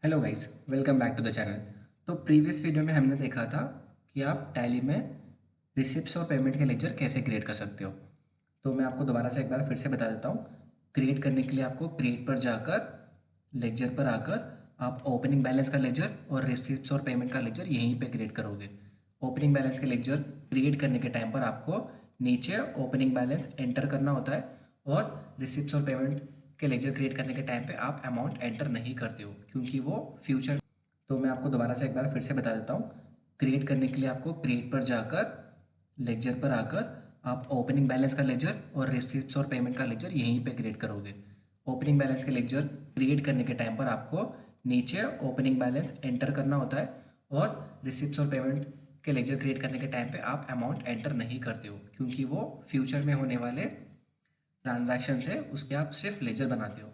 Hello guys, welcome back to the channel. तो previous video में हमने देखा था कि आप टैली में रिसिप्ट्स और पेमेंट के लेजर कैसे क्रिएट कर सकते हो। तो मैं आपको दोबारा से एक बार फिर से बता देता हूँ। क्रिएट करने के लिए आपको क्रिएट पर जाकर लेजर पर आकर आप ओपनिंग बैलेंस का लेजर और रिसिप्ट्स और पेमेंट का लेजर यहीं पे क्रिएट करोगे। ओपनिंग बैलेंस के लेजर क्रिएट करने के टाइम पर आपको नीचे ओपनिंग बैलेंस एंटर करना होता है और रिसिप्ट्स और पेमेंट के लेजर क्रिएट करने के टाइम पे आप अमाउंट एंटर नहीं करते हो क्योंकि वो फ्यूचर। तो मैं आपको दोबारा से एक बार फिर से बता देता हूँ। क्रिएट करने के लिए आपको क्रिएट पर जाकर लेजर पर आकर आप ओपनिंग बैलेंस का लेजर और रिसिप्ट्स और पेमेंट का लेजर यहीं पे क्रिएट करोगे। ओपनिंग बैलेंस के लेजर क्रिएट करने के टाइम पर आपको नीचे ओपनिंग बैलेंस एंटर करना होता है और रिसिप्ट्स और पेमेंट के लेजर क्रिएट करने के टाइम पे आप अमाउंट एंटर नहीं करते हो क्योंकि वो फ्यूचर में होने वाले ट्रांजैक्शन है, उसके आप सिर्फ लेजर बनाते हो।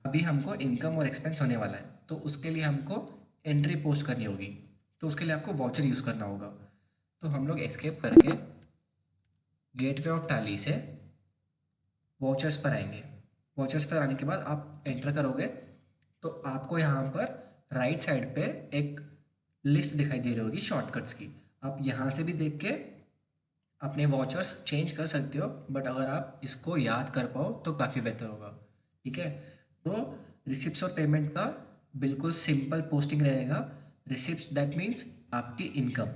अभी हमको इनकम और एक्सपेंस होने वाला है तो उसके लिए हमको एंट्री पोस्ट करनी होगी। तो उसके लिए आपको वाउचर यूज़ करना होगा। तो हम लोग एस्केप करके गेटवे ऑफ टैली से वाउचर्स पर आएंगे। वाउचर्स पर आने के बाद आप एंटर करोगे तो आपको यहाँ पर राइट साइड पे एक लिस्ट दिखाई दे रही होगी शॉर्टकट्स की। आप यहाँ से भी देख के अपने वॉचर्स चेंज कर सकते हो, बट अगर आप इसको याद कर पाओ तो काफ़ी बेहतर होगा। ठीक है, तो रिसिप्ट्स और पेमेंट का बिल्कुल सिंपल पोस्टिंग रहेगा। रिसिप्ट्स दैट मीन्स आपकी इनकम,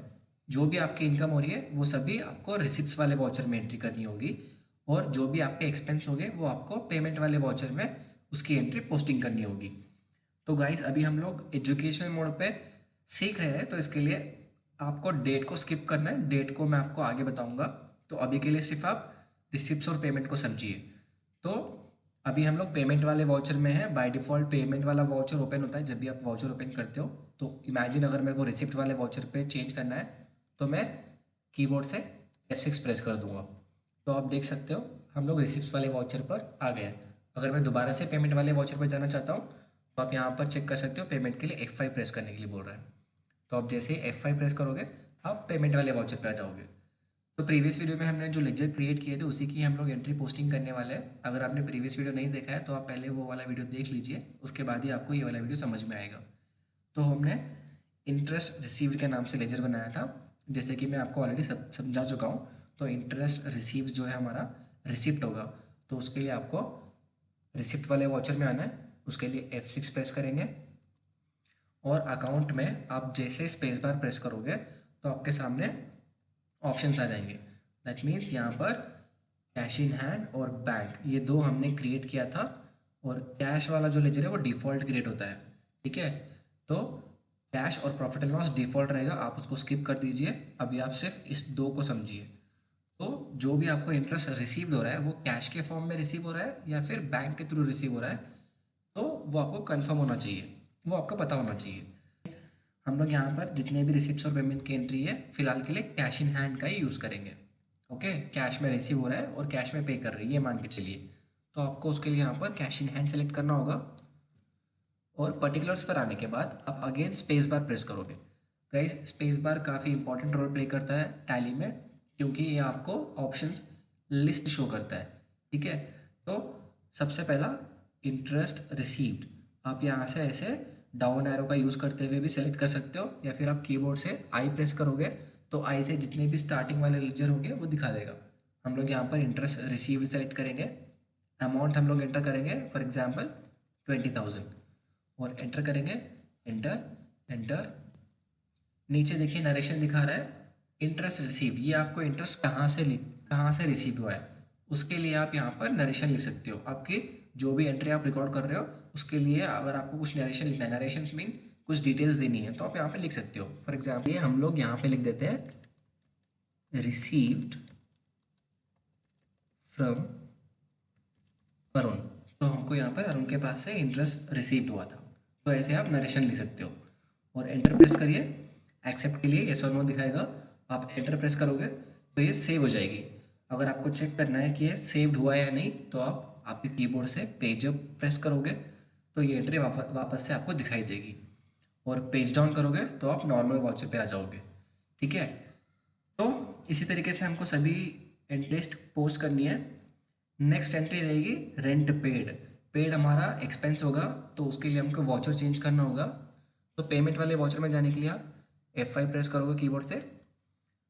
जो भी आपकी इनकम हो रही है वो सभी आपको रिसिप्ट्स वाले वॉचर में एंट्री करनी होगी और जो भी आपके एक्सपेंस होंगे वो आपको पेमेंट वाले वॉचर में उसकी एंट्री पोस्टिंग करनी होगी। तो गाइस अभी हम लोग एजुकेशनल मोड पे सीख रहे हैं, तो इसके लिए आपको डेट को स्किप करना है। डेट को मैं आपको आगे बताऊंगा। तो अभी के लिए सिर्फ आप रिसिप्ट्स और पेमेंट को समझिए। तो अभी हम लोग पेमेंट वाले वाउचर में है। बाय डिफ़ॉल्ट पेमेंट वाला वाउचर ओपन होता है जब भी आप वाउचर ओपन करते हो। तो इमेजिन अगर मेरे को रिसिप्ट वाले वाउचर पे चेंज करना है तो मैं कीबोर्ड से F6 प्रेस कर दूंगा। तो आप देख सकते हो हम लोग रिसिप्ट्स वाले वाउचर पर आ गए हैं। अगर मैं दोबारा से पेमेंट वाले वाउचर पर जाना चाहता हूँ तो आप यहाँ पर चेक कर सकते हो, पेमेंट के लिए F5 प्रेस करने के लिए बोल रहा है। तो आप जैसे ही F5 प्रेस करोगे आप पेमेंट वाले वाउचर पे आ जाओगे। तो प्रीवियस वीडियो में हमने जो लेजर क्रिएट किए थे उसी की हम लोग एंट्री पोस्टिंग करने वाले हैं। अगर आपने प्रीवियस वीडियो नहीं देखा है तो आप पहले वो वाला वीडियो देख लीजिए, उसके बाद ही आपको ये वाला वीडियो समझ में आएगा। तो हमने इंटरेस्ट रिसीव्ड के नाम से लेजर बनाया था, जैसे कि मैं आपको ऑलरेडी समझा चुका हूँ। तो इंटरेस्ट रिसीव्ड जो है हमारा रिसिप्ट होगा। तो उसके लिए आपको रिसिप्ट वाले वाउचर में आना है। उसके लिए F6 प्रेस करेंगे और अकाउंट में आप जैसे स्पेस बार प्रेस करोगे तो आपके सामने ऑप्शंस आ जाएंगे। दैट मीन्स यहाँ पर कैश इन हैंड और बैंक, ये दो हमने क्रिएट किया था और कैश वाला जो लेजर है वो डिफ़ॉल्ट क्रिएट होता है। ठीक है, तो कैश और प्रॉफिट एंड लॉस डिफ़ॉल्ट रहेगा, आप उसको स्किप कर दीजिए। अभी आप सिर्फ इस दो को समझिए। तो जो भी आपको इंटरेस्ट रिसीव हो रहा है वो कैश के फॉर्म में रिसीव हो रहा है या फिर बैंक के थ्रू रिसीव हो रहा है, तो वो आपको कंफर्म होना चाहिए, वो आपको पता होना चाहिए। हम लोग यहाँ पर जितने भी रिसिप्ट्स और पेमेंट की एंट्री है फिलहाल के लिए कैश इन हैंड का ही यूज़ करेंगे। ओके, कैश में रिसीव हो रहा है और कैश में पे कर रही है ये मान के चलिए। तो आपको उसके लिए यहाँ पर कैश इन हैंड सेलेक्ट करना होगा और पर्टिकुलर्स पर आने के बाद आप अगेन स्पेस बार प्रेस करोगे। गाइस स्पेस बार काफ़ी इंपॉर्टेंट रोल प्ले करता है टैली में, क्योंकि ये आपको ऑप्शंस लिस्ट शो करता है। ठीक है, तो सबसे पहला इंटरेस्ट रिसीव्ड, आप यहाँ से ऐसे डाउन एरो का यूज़ करते हुए भी सेलेक्ट कर सकते हो या फिर आप कीबोर्ड से आई प्रेस करोगे तो आई से जितने भी स्टार्टिंग वाले लेजर होंगे वो दिखा देगा। हम लोग यहाँ पर इंटरेस्ट रिसीव सेलेक्ट करेंगे। अमाउंट हम लोग एंटर करेंगे, फॉर एग्जांपल 20,000 और एंटर करेंगे। एंटर एंटर, नीचे देखिए नरेशन दिखा रहा है इंटरेस्ट रिसीव, ये आपको इंटरेस्ट कहाँ से रिसीव हुआ है उसके लिए आप यहाँ पर नरेशन लिख सकते हो। आपकी जो भी एंट्री आप रिकॉर्ड कर रहे हो उसके लिए अगर आपको कुछ नरेशन लिखना है, नरेशन मीन कुछ डिटेल्स देनी है, तो आप यहाँ पे लिख सकते हो। फॉर एग्जाम्पल ये हम लोग यहाँ पे लिख देते हैं रिसीव्ड फ्रॉम अरुण। तो हमको यहाँ पर अरुण के पास से इंटरेस्ट रिसीव्ड हुआ था, तो ऐसे आप नरेशन लिख सकते हो। और एंटर प्रेस करिए, एक्सेप्ट के लिए यस और नो दिखाएगा। आप एंटर प्रेस करोगे तो ये सेव हो जाएगी। अगर आपको चेक करना है कि ये सेव्ड हुआ है या नहीं तो आप आपके कीबोर्ड से पेज अप प्रेस करोगे तो ये एंट्री वापस से आपको दिखाई देगी। और पेज डाउन करोगे तो आप नॉर्मल वाउचर पे आ जाओगे। ठीक है, तो इसी तरीके से हमको सभी एंट्रीज पोस्ट करनी है। नेक्स्ट एंट्री रहेगी रेंट पेड। पेड हमारा एक्सपेंस होगा तो उसके लिए हमको वाउचर चेंज करना होगा। तो पेमेंट वाले वाउचर में जाने के लिए आप F5 प्रेस करोगे कीबोर्ड से।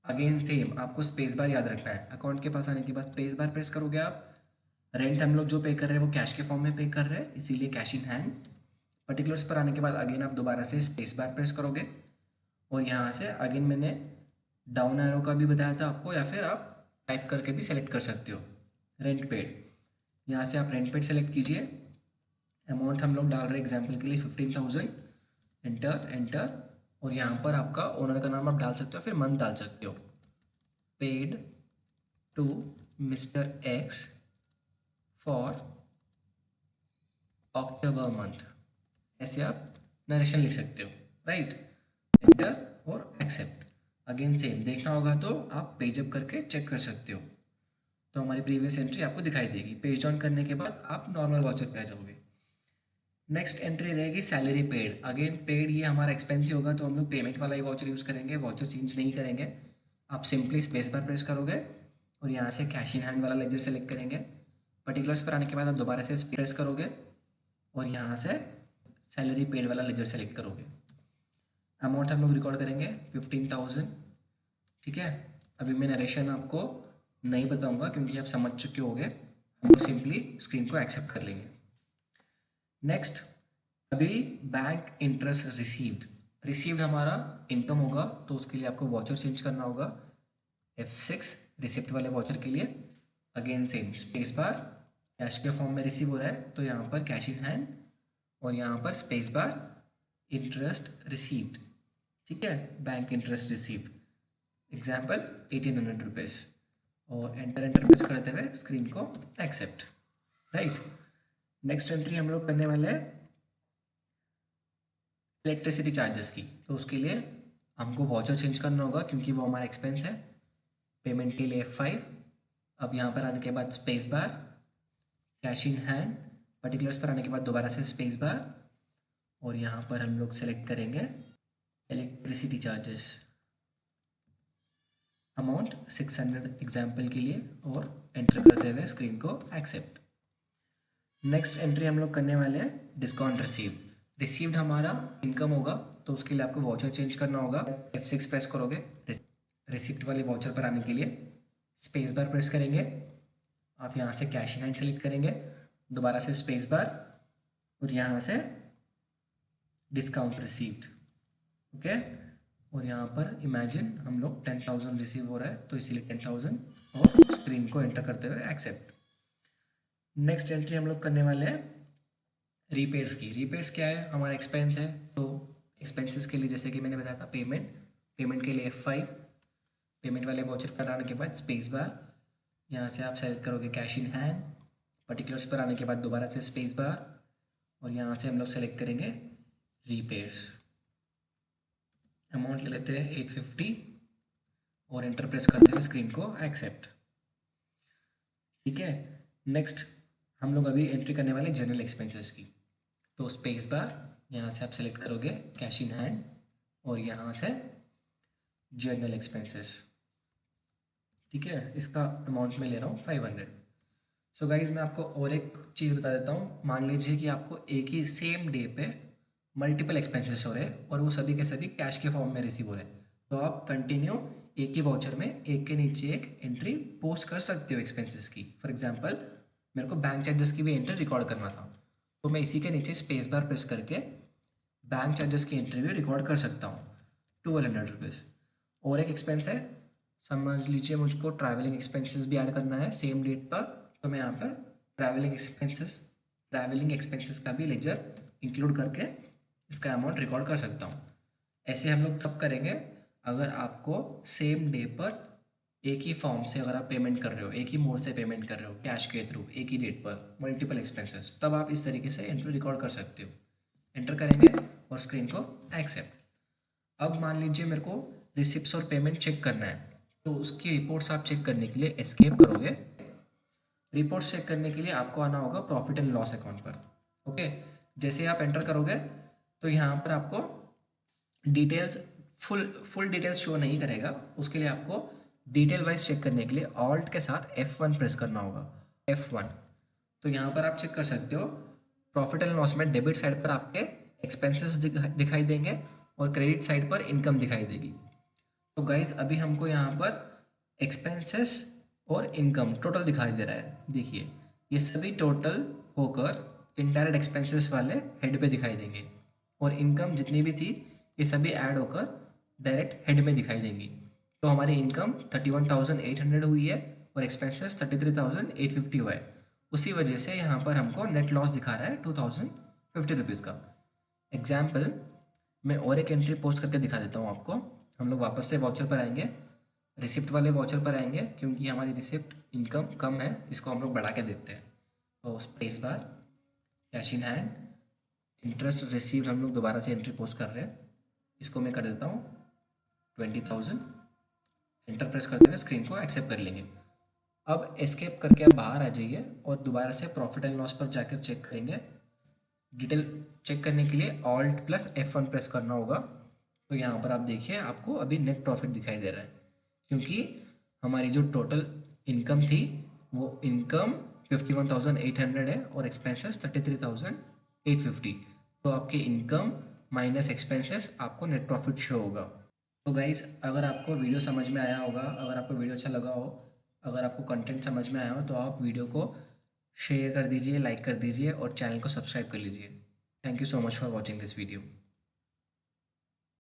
अगेन सेम आपको स्पेस बार याद रखना है। अकाउंट के पास आने के बाद स्पेस बार प्रेस करोगे आप। रेंट हम लोग जो पे कर रहे हैं वो कैश के फॉर्म में पे कर रहे हैं, इसीलिए कैश इन हैंड। पर्टिकुलर्स पर आने के बाद अगेन आप दोबारा से स्पेस बार प्रेस करोगे और यहाँ से अगेन मैंने डाउन एरो का भी बताया था आपको, या फिर आप टाइप करके भी सेलेक्ट कर सकते हो रेंट पेड। यहाँ से आप रेंट पेड सेलेक्ट कीजिए। अमाउंट हम लोग डाल रहे हैं एग्जाम्पल के लिए 15,000। एंटर एंटर, और यहाँ पर आपका ओनर का नाम आप डाल सकते हो, फिर मंथ डाल सकते हो। Paid to mister x for October month, ऐसे आप नरेशन लिख सकते हो, राइट। एंटर और एक्सेप्ट। अगेन सेम देखना होगा तो आप पेज अप करके चेक कर सकते हो, तो हमारी प्रीवियस एंट्री आपको दिखाई देगी। पेज डाउन करने के बाद आप नॉर्मल वाउचर पे आ जाओगे। नेक्स्ट एंट्री रहेगी सैलरी पेड। अगेन पेड ये हमारा एक्सपेंस ही होगा, तो हम लोग पेमेंट वाला ही वाउचर यूज़ करेंगे, वाउचर चेंज नहीं करेंगे। आप सिंपली स्पेस बार प्रेस करोगे और यहाँ से कैश इन हैंड वाला लेजर सेलेक्ट करेंगे। पर्टिकुलर्स पर आने के बाद आप दोबारा से प्रेस करोगे और यहाँ से सैलरी पेड वाला लेजर सेलेक्ट करोगे। अमाउंट हम लोग रिकॉर्ड करेंगे 15,000, ठीक है। अभी मैं नरेशन आपको नहीं बताऊंगा क्योंकि आप समझ चुके होगे, हम लोग सिंपली स्क्रीन को एक्सेप्ट कर लेंगे। नेक्स्ट, अभी बैंक इंटरेस्ट रिसीव्ड हमारा इनकम होगा, तो उसके लिए आपको वाउचर चेंज करना होगा। F6 रिसिप्ट वाले वाउचर के लिए। Again same space bar, cash के फॉर्म में रिसीव हो रहा है तो यहाँ पर कैश इन हैंड, और यहाँ पर स्पेस बार इंटरेस्ट रिसीव्ड, ठीक है। Bank interest received example 1800 rupees, और एंटर प्रेस करते हुए स्क्रीन को एक्सेप्ट, राइट। नेक्स्ट एंट्री हम लोग करने वाले हैं इलेक्ट्रिसिटी चार्जेस की, तो उसके लिए हमको वाउचर चेंज करना होगा क्योंकि वो हमारा एक्सपेंस है। पेमेंट के लिए F5। अब यहाँ पर आने के बाद space bar, cash in hand, particulars पर आने के बाद दोबारा से स्पेस बार, और यहाँ पर हम लोग सेलेक्ट करेंगे इलेक्ट्रिसिटी चार्जेस, अमाउंट 600 एग्जाम्पल के लिए, और एंटर करते हुए स्क्रीन को एक्सेप्ट। नेक्स्ट एंट्री हम लोग करने वाले हैं डिस्काउंट रिसीव्ड हमारा इनकम होगा, तो उसके लिए आपको वाउचर चेंज करना होगा। F6 प्रेस करोगे रिसिप्ट वाले वाउचर पर आने के लिए, स्पेस बार प्रेस करेंगे, आप यहाँ से कैश इन हैंड सेलेक्ट करेंगे, दोबारा से स्पेस बार, और यहाँ से डिस्काउंट रिसीव्ड, ओके। और यहाँ पर इमेजिन हम लोग 10,000 रिसीव हो रहा है तो इसीलिए 10,000, और स्क्रीन को एंटर करते हुए एक्सेप्ट। नेक्स्ट एंट्री हम लोग करने वाले हैं रीपेयर्स की। रीपेयर्स क्या है, हमारा एक्सपेंस है, तो एक्सपेंसेस के लिए जैसे कि मैंने बताया था पेमेंट के लिए F5। पेमेंट वाले वाउचर पर आने के बाद स्पेस बार, यहाँ से आप सेलेक्ट करोगे कैश इन हैंड, पर्टिकुलर्स पर आने के बाद दोबारा से स्पेस बार, और यहाँ से हम लोग सेलेक्ट करेंगे रीपेयर्स। अमाउंट ले लेते हैं 850, और एंटर प्रेस करते हुए स्क्रीन को एक्सेप्ट, ठीक है। नेक्स्ट हम लोग अभी एंट्री करने वाले जनरल एक्सपेंसेस की, तो स्पेस बार, यहाँ से आप सेलेक्ट करोगे कैश इन हैंड, और यहाँ से जनरल एक्सपेंसेस, ठीक है। इसका अमाउंट मैं ले रहा हूँ 500। सो गाइज मैं आपको और एक चीज़ बता देता हूँ। मान लीजिए कि आपको एक ही सेम डे पे मल्टीपल एक्सपेंसेस हो रहे हैं और वो सभी के सभी कैश के फॉर्म में रिसीव हो रहे हैं, तो आप कंटिन्यू एक ही वाउचर में एक के नीचे एक एंट्री पोस्ट कर सकते हो एक्सपेंसेस की। फॉर एग्जांपल मेरे को बैंक चार्जेस की भी एंट्री रिकॉर्ड करना था, तो मैं इसी के नीचे स्पेस बार प्रेस करके बैंक चार्जेस की एंट्री भी रिकॉर्ड कर सकता हूँ 1200 रुपीज़। और एक एक्सपेंस है, समझ लीजिए मुझको ट्रैवलिंग एक्सपेंसेस भी ऐड करना है सेम डेट पर, तो मैं यहाँ पर ट्रैवलिंग एक्सपेंसेस का भी लेजर इंक्लूड करके इसका अमाउंट रिकॉर्ड कर सकता हूँ। ऐसे हम लोग तब करेंगे अगर आपको सेम डे पर एक ही फॉर्म से अगर आप पेमेंट कर रहे हो, एक ही मोड से पेमेंट कर रहे हो कैश के थ्रू, एक ही डेट पर मल्टीपल एक्सपेंसेस, तब आप इस तरीके से एंट्री रिकॉर्ड कर सकते हो। एंटर करेंगे और स्क्रीन को एक्सेप्ट। अब मान लीजिए मेरे को रिसिप्ट्स और पेमेंट चेक करना है, तो उसकी रिपोर्ट्स आप चेक करने के लिए एस्केप करोगे। रिपोर्ट्स चेक करने के लिए आपको आना होगा प्रॉफिट एंड लॉस अकाउंट पर, ओके। जैसे आप एंटर करोगे तो यहाँ पर आपको डिटेल्स फुल डिटेल्स शो नहीं करेगा, उसके लिए आपको डिटेल वाइज चेक करने के लिए ऑल्ट के साथ F1 प्रेस करना होगा, F1। तो यहाँ पर आप चेक कर सकते हो प्रॉफिट एंड लॉस में डेबिट साइड पर आपके एक्सपेंसेस दिखाई देंगे और क्रेडिट साइड पर इनकम दिखाई देगी। तो गाइज अभी हमको यहाँ पर एक्सपेंसेस और इनकम टोटल दिखाई दे रहा है। देखिए ये सभी टोटल होकर इनडायरेक्ट एक्सपेंसेस वाले हेड पे दिखाई देंगे और इनकम जितनी भी थी ये सभी ऐड होकर डायरेक्ट हेड में दिखाई देंगी। तो हमारी इनकम 31,800 हुई है और एक्सपेंसेस 33,850 हुआ है। उसी वजह से यहाँ पर हमको नेट लॉस दिखा रहा है 2,050 रुपीज़ का। एग्जाम्पल मैं और एक एंट्री पोस्ट करके दिखा देता हूँ आपको। हम लोग वापस से वाउचर पर आएंगे, रिसिप्ट वाले वाउचर पर आएंगे, क्योंकि हमारी रिसिप्ट इनकम कम है, इसको हम लोग बढ़ा के देते हैं। तो space bar, cash in hand, interest received हम लोग दोबारा से एंट्री पोस्ट कर रहे हैं। इसको मैं कर देता हूँ 20,000। एंटर प्रेस करते हुए स्क्रीन को एक्सेप्ट कर लेंगे। अब एस्केप करके आप बाहर आ जाइए और दोबारा से प्रॉफिट एंड लॉस पर जाकर चेक करेंगे। डिटेल चेक करने के लिए Alt + F1 प्रेस करना होगा। तो यहाँ पर आप देखिए आपको अभी नेट प्रॉफिट दिखाई दे रहा है, क्योंकि हमारी जो टोटल इनकम थी वो इनकम 51,800 है और एक्सपेंसेस 33,850। तो आपके इनकम माइनस एक्सपेंसेस आपको नेट प्रॉफिट शो होगा। तो गाइस अगर आपको वीडियो समझ में आया होगा, अगर आपको वीडियो अच्छा लगा हो, अगर आपको कंटेंट समझ में आया हो, तो आप वीडियो को शेयर कर दीजिए, लाइक कर दीजिए और चैनल को सब्सक्राइब कर लीजिए। Thank you so much for watching this video.